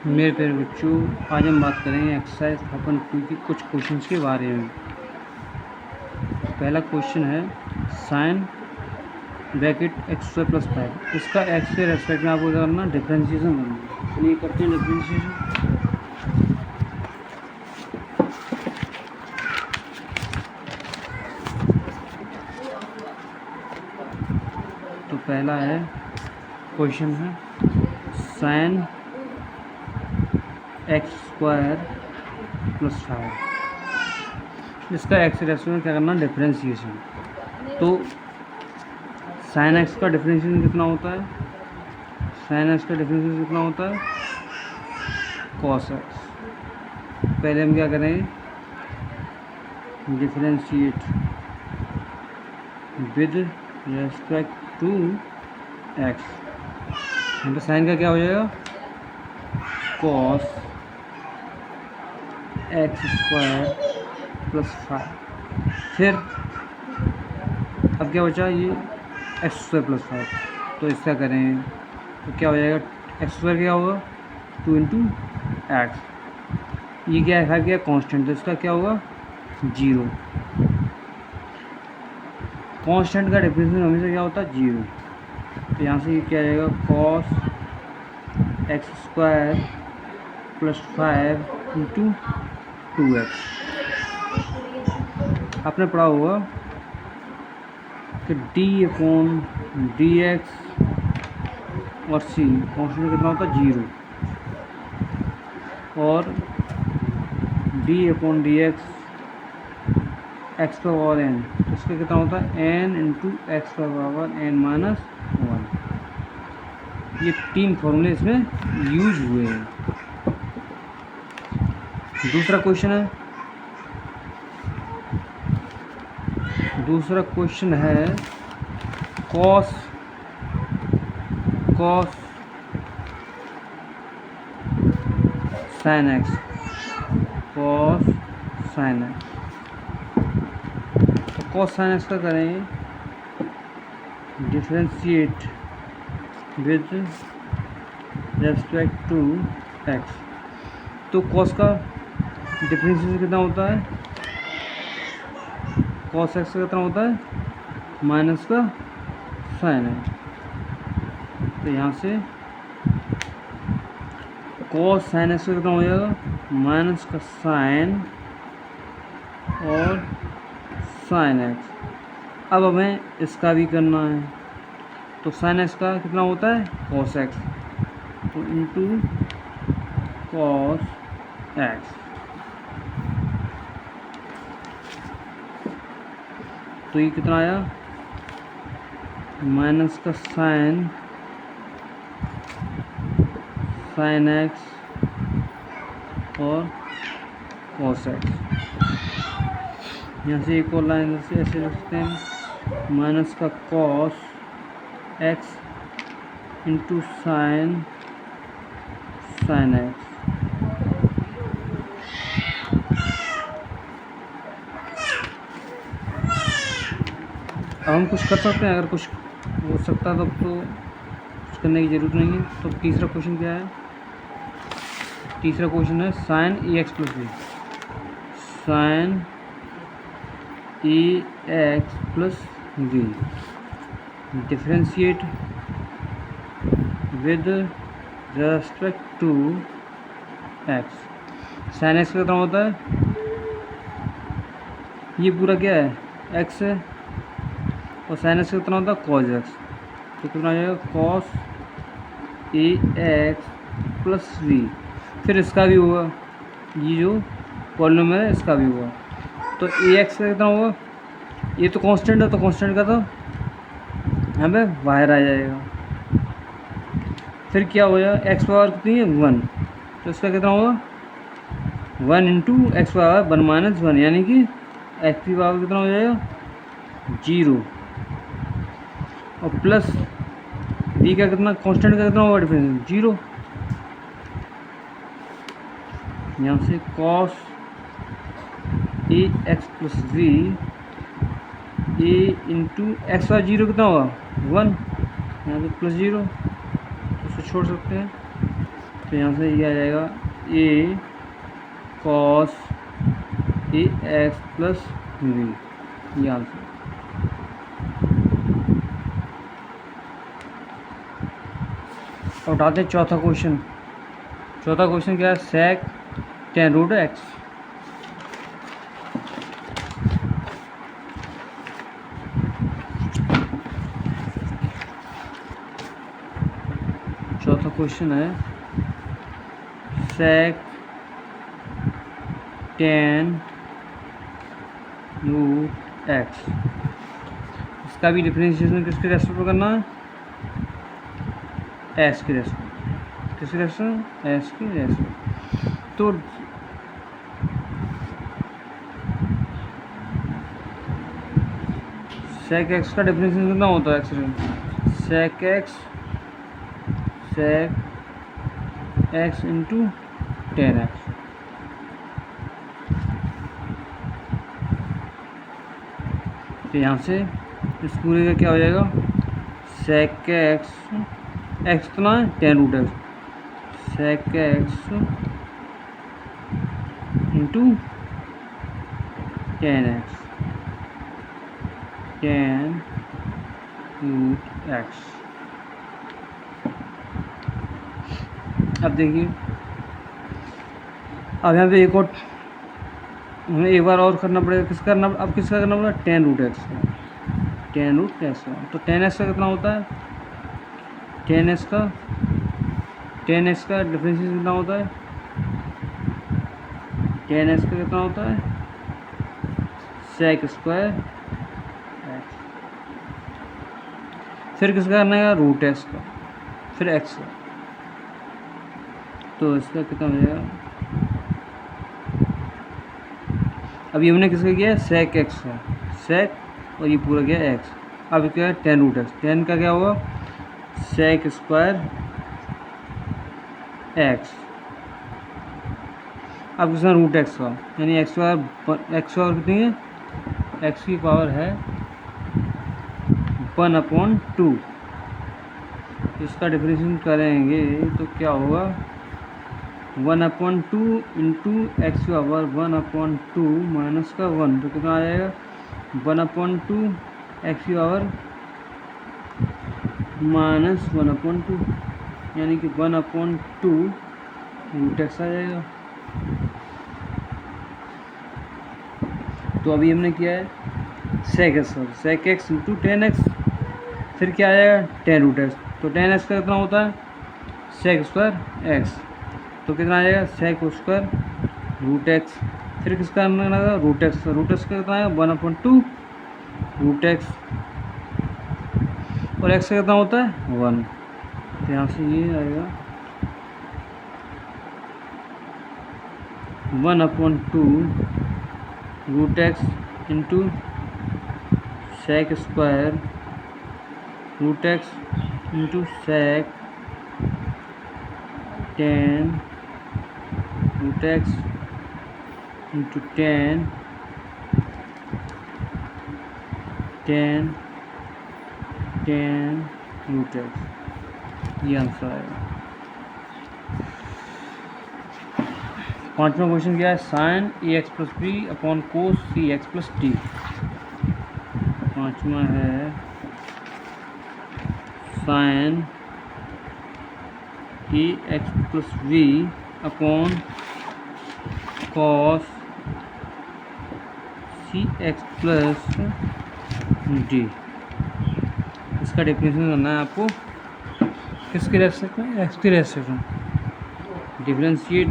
मेरे प्यारे बच्चों, आज हम बात करेंगे एक्सरसाइज 5.2 की कुछ क्वेश्चंस के बारे में। पहला क्वेश्चन है sine bracket X square plus 5। इसका एक्स के रेस्पेक्ट में आपको क्या करना, डिफरेंशिएशन करना। चलिए करते हैं डिफरेंशिएशन। तो पहला है क्वेश्चन है साइन एक्स स्क्वायर प्लस 5। इसका एक्स के रेस्पेक्ट में क्या करना, डिफरेंशिएशन। तो साइन एक्स का डिफरेंशिएशन कितना होता है, साइन एक्स का डिफरेंशिएशन कितना होता है, कॉस एक्स। पहले हम क्या करें, differentiate with respect to X. यहाँ पे साइन का क्या हो जाएगा, कॉस एक्स स्क्वायर प्लस 5। फिर अब क्या बचा, ये एक्स स्क्वायर प्लस 5। तो इसका करें तो क्या हो जाएगा, एक्स स्क्वायर क्या होगा 2 इंटू एक्स। ये क्या है, क्या कांस्टेंट, तो इसका क्या होगा 0। कांस्टेंट का डिफरेंशिएशन हमेशा क्या होता है 0। तो यहाँ से ये क्या आ जाएगा, cos x square plus 5 into 2x। आपने पढ़ा होगा कि d/dx और c कांस्टेंट कितना होता है 0, और d/dx x का पावर n, तो इसका कितना होता है n इंटू एक्स का पावर n-1। ये 3 फॉर्मूले इसमें यूज हुए हैं। दूसरा क्वेश्चन है cos sine X, cos sine X. तो कॉस साइन एक्स का करें differentiate with respect to X. तो कॉस का डिफरेंशिएशन कितना होता है, कॉस एक्स का कितना होता है माइनस का साइन है। तो यहाँ से कॉस साइन एक्स का कितना हो जाएगा, माइनस का साइन और साइन एक्स। अब हमें इसका भी करना है, तो साइन एक्स का कितना होता है कॉस एक्स, तो इंटू कॉस एक्स। तो ये कितना आया, माइनस का साइन एक्स और कॉस एक्स। यहाँ से एक और लाइन से ऐसे लिखते हैं, माइनस का cos x into sine x. अब हम कुछ कर सकते हैं, अगर कुछ हो सकता है तो कुछ करने की ज़रूरत नहीं है। तो तीसरा क्वेश्चन क्या है, तीसरा क्वेश्चन है sine A x plus B, sine A x plus B differentiate with respect to X. Sine X का कितना होता है, ये पूरा क्या है एक्स है, और साइन एक्स का कितना होता है कॉस एक्स। तो कितना आ जाएगा cos a x plus B. फिर इसका भी होगा, ये जो पॉलिनोमियल है इसका भी होगा। तो ए एक्स का कितना होगा, ये तो कांस्टेंट है, तो कांस्टेंट का तो यहाँ पे बाहर आ जाएगा। फिर क्या हो जाएगा, एक्स पावर कितनी है 1, तो इसका कितना होगा 1 इंटू एक्स पावर 1 माइनस 1, यानी कि एक्स की पावर कितना हो जाएगा 0, और प्लस बी का कितना, कांस्टेंट का कितना होगा डिफरेंस 0। यहाँ से cos a x plus B, A into x का 0 कितना होगा 1, यहाँ पे प्लस 0, तो उसको छोड़ सकते हैं। तो यहाँ से ये आ जाएगा a cos a x plus v, ये आंसर। और उठाते हैं चौथा क्वेश्चन। चौथा क्वेश्चन क्या है, सेक टेन रूट एक्स। चौथा क्वेश्चन है सेक टेन रूट एक्स। इसका भी डिफरेंशिएशन किसके रेस्पेक्ट में करना है, एस के रेस्पेक्ट। किसके रेस्पेक्ट, एस के रेस्पेक्ट। तो सेक एक्स का डिफरेंशिएशन कितना होता है, X sec X into tan X. तो यहाँ से इस पूरे का क्या हो जाएगा, सेक एक्स कितना है, tan root X, sec X into tan X, tan root X. अब देखिए, अब यहाँ पे एक और हमें एक बार और करना पड़ेगा। किसका करना, अब किसका करना पड़ेगा, टेन रूट एक्स का, टेन रूट एक्स का। तो टेन एक्स का कितना होता है, टेन एक्स का डिफरेंशिएशन कितना होता है, टेन एक्स का कितना होता है, सेक स्क्वायर एक्स। फिर किसका करना है, रूट एक्स का, फिर एक्स का। तो इसका कितना हो जाएगा, अभी हमने किसका किया, सेक एक्स का, सेक और ये पूरा गया एक्स। अब क्या है, टेन रूट एक्स, टेन का क्या होगा, सेक स्क्वायर एक्स। अब किसका रूट एक्स का, यानी एक्स स्क्वायर कितनी है, एक्स की पावर है 1/2। इसका डिफरेंशिएशन करेंगे तो क्या होगा, 1/2 इंटू एक्स की पावर 1/2 माइनस का 1, तो कितना आ जाएगा, 1/2 एक्स की पावर माइनस 1/2, यानी कि 1/2 रूट एक्स आ जाएगा। तो अभी हमने किया है sec X into tan X, फिर क्या आ जाएगा, टेन रूट एक्स। तो टेन एक्स का कितना होता है, सेक स्क्वायर एक्स, तो कितना आ जाएगा, सेक स्क्वायर रूट एक्स। फिर किसका करना लगा, रूट एक्स का कितना आएगा, 1/2 रूट एक्स, और एक्स का कितना होता है 1। तो यहाँ से ये आएगा 1/2 root x into sec square root x into sec tan root x into tan root x, ये आंसर आएगा। पांचवा क्वेश्चन क्या है, साइन ए x plus b upon cos c x plus t. पांचवा है साइन ए x plus b upon cos c x plus d. इसका differentiation करना है आपको, किसके रेस्पेक्ट में, एक्स के रेस्पेक्ट में। Differentiate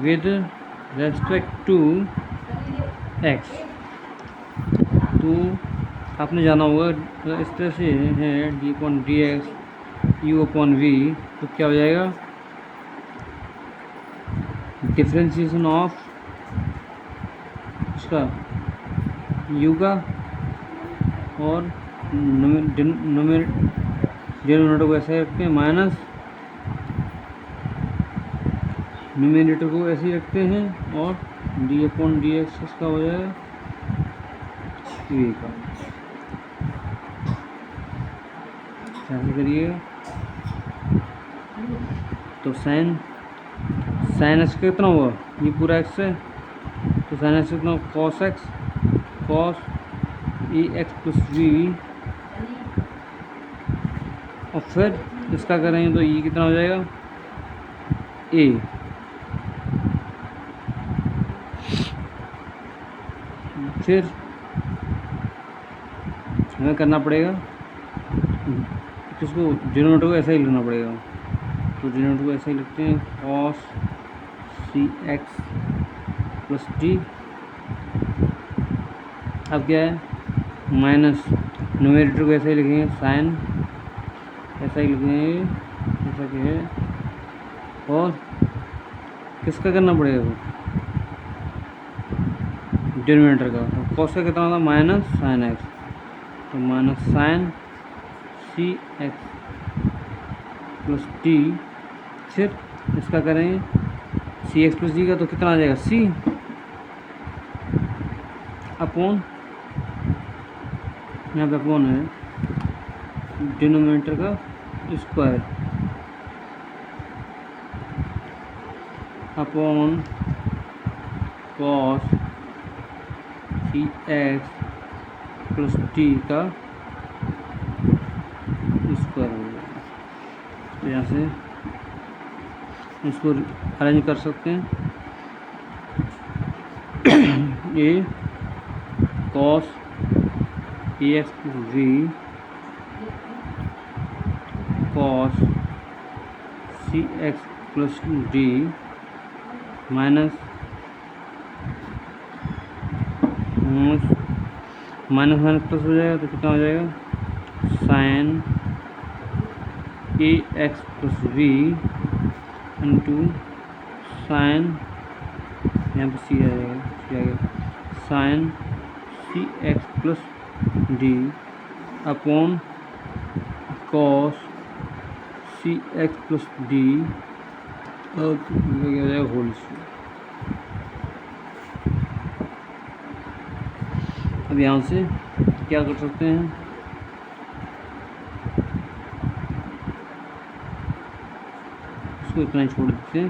with respect to x। तो आपने जाना होगा इस तरह से है d/dx u/v, तो क्या हो जाएगा, डिफरेंशिएशन ऑफ इसका u का और डिनोमिनेटर को ऐसे रखते हैं माइनस, न्यूमिनेटर को ऐसे ही रखते हैं, और d/dx इसका हो जाएगा v का। ऐसे करिएगा। तो साइन एक्स कितना हुआ, ये पूरा एक्स है, तो साइन एक्स कितना cos X, cos E X plus V, और फिर इसका करेंगे तो ये कितना हो जाएगा ए। फिर हमें करना पड़ेगा किसको, डिनोमिनेटर को ऐसा ही लिखना पड़ेगा, तो डिनोमिनेटर को ऐसा ही लिखते हैं cos c x plus T. अब क्या है माइनस, न्यूमरेटर को ऐसा ही लिखेंगे साइन, ऐसा ही लिखेंगे जैसा कि है, और किसका करना पड़ेगा वो डिनोमिनेटर का, तो कॉस का कितना होता है माइनस साइन एक्स, तो minus sign c x plus T. फिर इसका करेंगे सी एक्स प्लस डी का, तो कितना आ जाएगा सी अपॉन, यहाँ पे अपॉन है डिनोमिनेटर का square upon cos c x plus T का स्क्वायर हो जाएगा। तो यहाँ से इसको अरेंज कर सकते हैं, a cos a x plus v cos c x plus d minus minus plus हो जाएगा, तो कितना हो जाएगा साइन ए x plus v into sine, यहाँ पर सी आ जाएगा sine c x plus d upon cos c x plus d, और क्या हो जाएगा होल स्क्वायर। अब यहाँ से क्या कर सकते हैं, इसको इतना ही छोड़ देते हैं।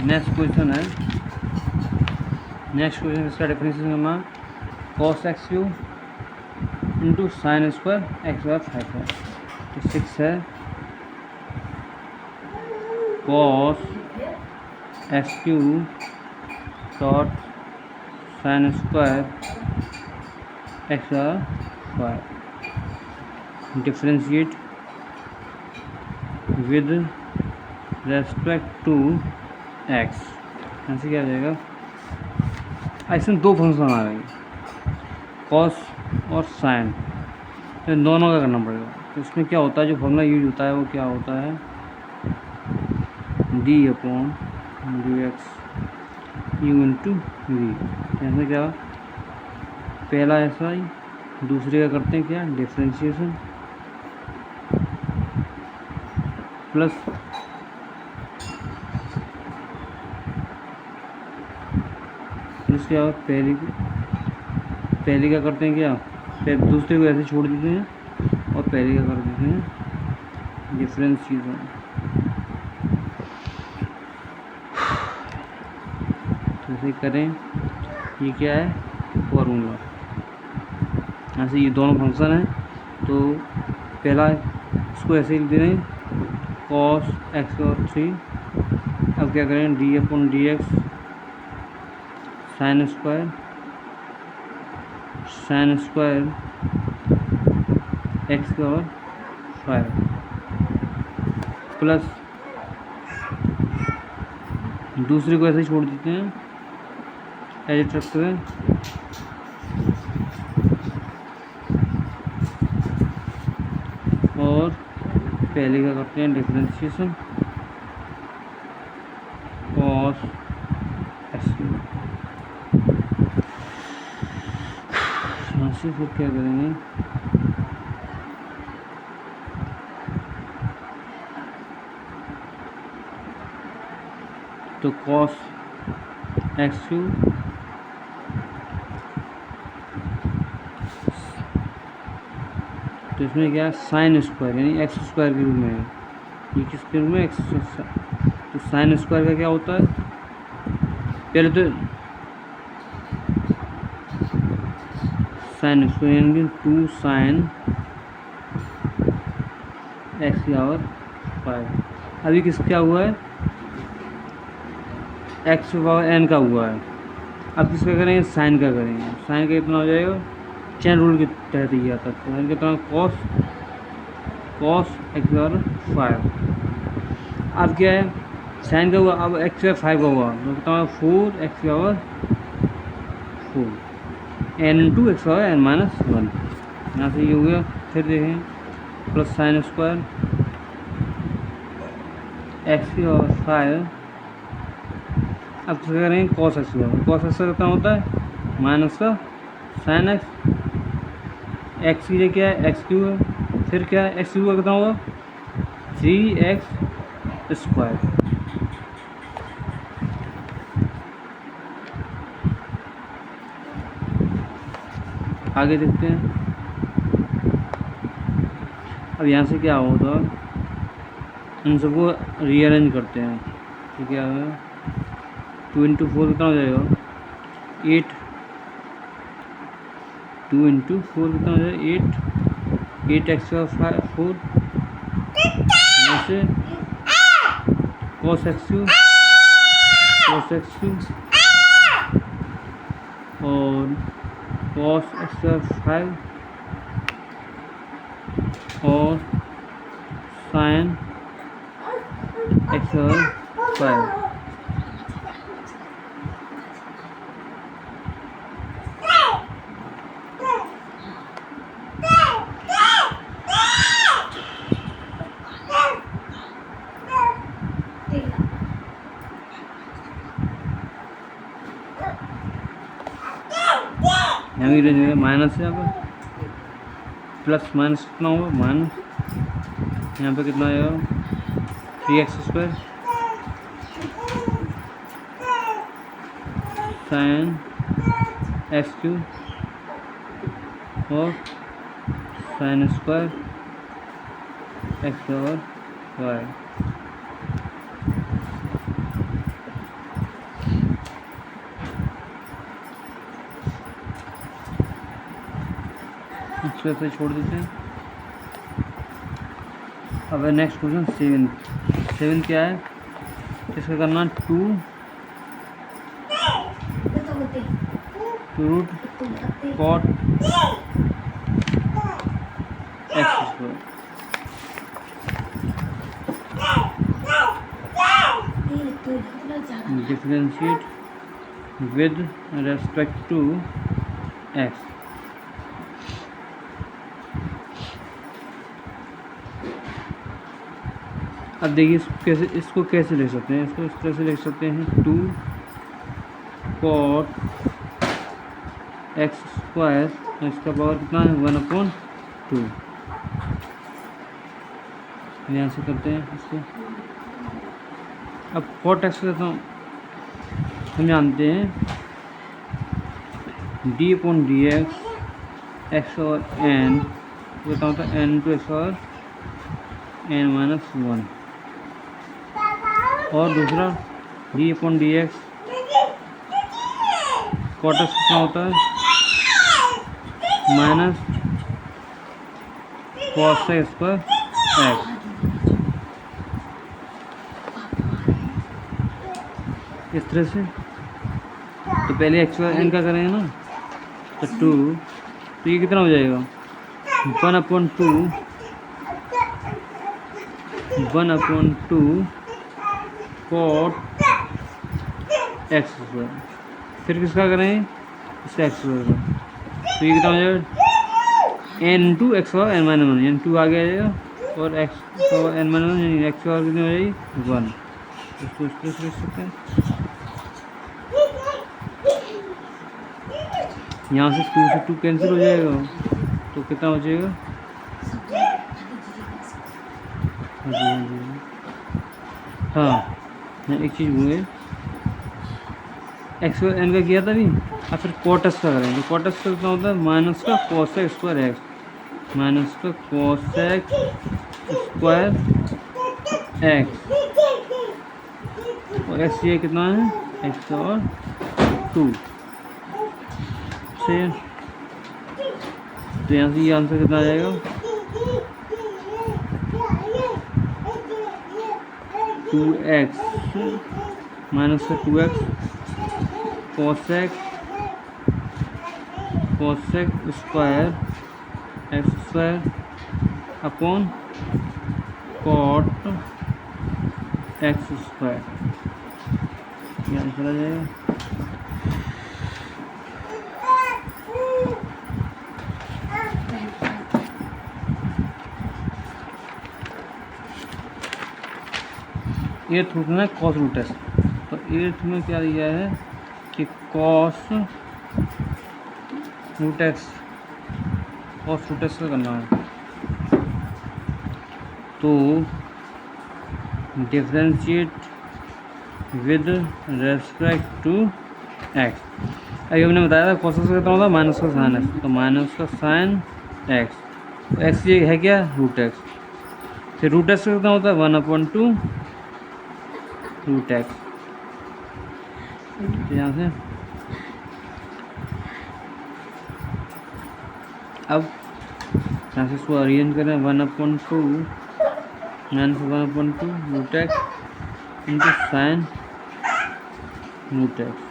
नेक्स्ट क्वेश्चन है, नेक्स्ट क्वेश्चन इसका डिफरेंशिएशन करना cos x q into sine square x बार 5 है, तो 6 है cos x q dot sine square x बार 5 differentiate with respect to x. ऐसे क्या आ जाएगा, ऐसे दो फंक्शन आ रहे हैं कॉस और साइन, तो इन दोनों का करना पड़ेगा। तो इसमें क्या होता है, जो फॉर्मूला यूज होता है वो क्या होता है D upon D X U into V. ऐसे क्या पहला ऐसा ही, दूसरे का करते हैं क्या डिफ्रेंशिएशन प्लस क्या पहले क्या करते हैं क्या, फिर दूसरे को ऐसे छोड़ देते हैं और पहले क्या कर देते हैं डिफ्रेंशिएशन। ऐसे करें, ये क्या है फॉर्मूला, ऐसे ये दोनों फंक्शन हैं, तो पहला इसको ऐसे ही दे दें कॉस एक्स और 3। अब क्या करें D upon D x sign square x का और 5 प्लस दूसरे को ऐसे ही छोड़ देते हैं एज इट रखते हुए, और पहले का करते हैं डिफरेंशिएशन कॉस एक्स। से फिर क्या करेंगे तो कॉस एक्स क्यू तो इसमें क्या है साइन स्क्वायर यानी एक्स स्क्वायर के रूप में है, ये किसके रूप में एक्स। तो साइन स्क्वायर का क्या होता है, पहले तो साइन स्क्वायर यानी 2 साइन एक्स की पावर 5। अभी किस क्या हुआ है, एक्स पावर एन का हुआ है। अब किसका करेंगे, साइन का करेंगे। साइन का कितना हो जाएगा, चेन रूल के तहत ही आता है। साइन कितना कॉस एक्स पावर 5। अब क्या है, साइन का हुआ, अब एक्स पावर 5 का हुआ तो कितना 4 X power 4 N into X power N minus 1। यहाँ से ये हो गया। फिर देखें प्लस साइन स्क्वायर एक्स की पावर 5। अब क्या करेंगे, कॉस एक्स का कितना होता है माइनस का साइन एक्स की जगह क्या है एक्स क्यू है। फिर क्या है एक्स क्यू का कितना होगा 3x स्क्वायर। आगे देखते हैं। अब यहाँ से क्या होगा, इन सबको रीअरेंज करते हैं। तो क्या है 2 इंटू 4 कितना हो जाएगा 8, 2 इंटू 4 कितना हो जाएगा 8 एक्स का 4 यहाँ से कॉस एक्स क्यू और कॉस एक्स का 5 और साइन एक्स का 5। यहाँ भी रेंज माइनस है, यहाँ पर प्लस माइनस कितना होगा माइनस, यहाँ पे कितना आएगा 3x square sine x Q और साइन स्क्वायर एक्स और वाई। इसको ऐसे छोड़ देते हैं। अब नेक्स्ट क्वेश्चन 7 क्या है, इसका करना 2 root cot X square. Differentiate with respect to X. अब देखिए इसको कैसे लिख सकते हैं, इसको इस तरह से लिख सकते हैं 2 कॉट एक्स स्क्वायर, इसका पावर कितना है 1/2। यहाँ से करते हैं इसको। अब कॉट एक्स का तो हम जानते हैं d/dx एक्स और एन कितना होता है n टू एक्स और n माइनस 1। और दूसरा d/dx कॉट एक्स कितना होता है माइनस कॉस एक्स पर एक्स। इस तरह से तो पहले एक्स और एन का करेंगे ना, तो 2, तो ये कितना हो जाएगा 1/2 कॉट एक्स स्क्वायर। फिर किसका करें इसका एक्स स्क्वायर का, तो ये कितना हो जाएगा एन टू एक्स और एन माइनस 1 यानी 2 आगे आ जाएगा और एक्स और एन माइनस 1 यानी एक्स और कितनी हो जाएगी 1। इसको इस तरह से लिख सकते हैं। यहाँ से 2 से 2 कैंसिल हो जाएगा तो कितना हो जाएगा हाँ एक चीज़ हुए एक्स और एन का किया था भी। और फिर कॉट एक्स का करेंगे, कॉट एक्स का कितना होता है माइनस का cos x square x. Minus का कोसेक स्क्वायर एक्स, और एक्स ये कितना है, एक्स और 2 से, तो यहाँ से ये आंसर कितना आ जाएगा, 2x माइनस का 2x cosec square X square upon cot X square, ये आंसर आ जाएगा। एट्थ में कॉस रूट एक्स, तो एट्थ में क्या दिया है कि कॉस रूट एक्स का करना है, तो differentiate with respect to X. अभी हमने बताया था कॉस एक्स कितना होता है, माइनस का साइन एक्स, तो माइनस का साइन एक्स, तो एक्स ये है क्या, रूट एक्स, फिर रूट एक्स कितना होता है 1/2 रूट एक्स, यहाँ से अब यहाँ से इसको अरेंज करें 1/2 minus 1/2 root x into sine root x,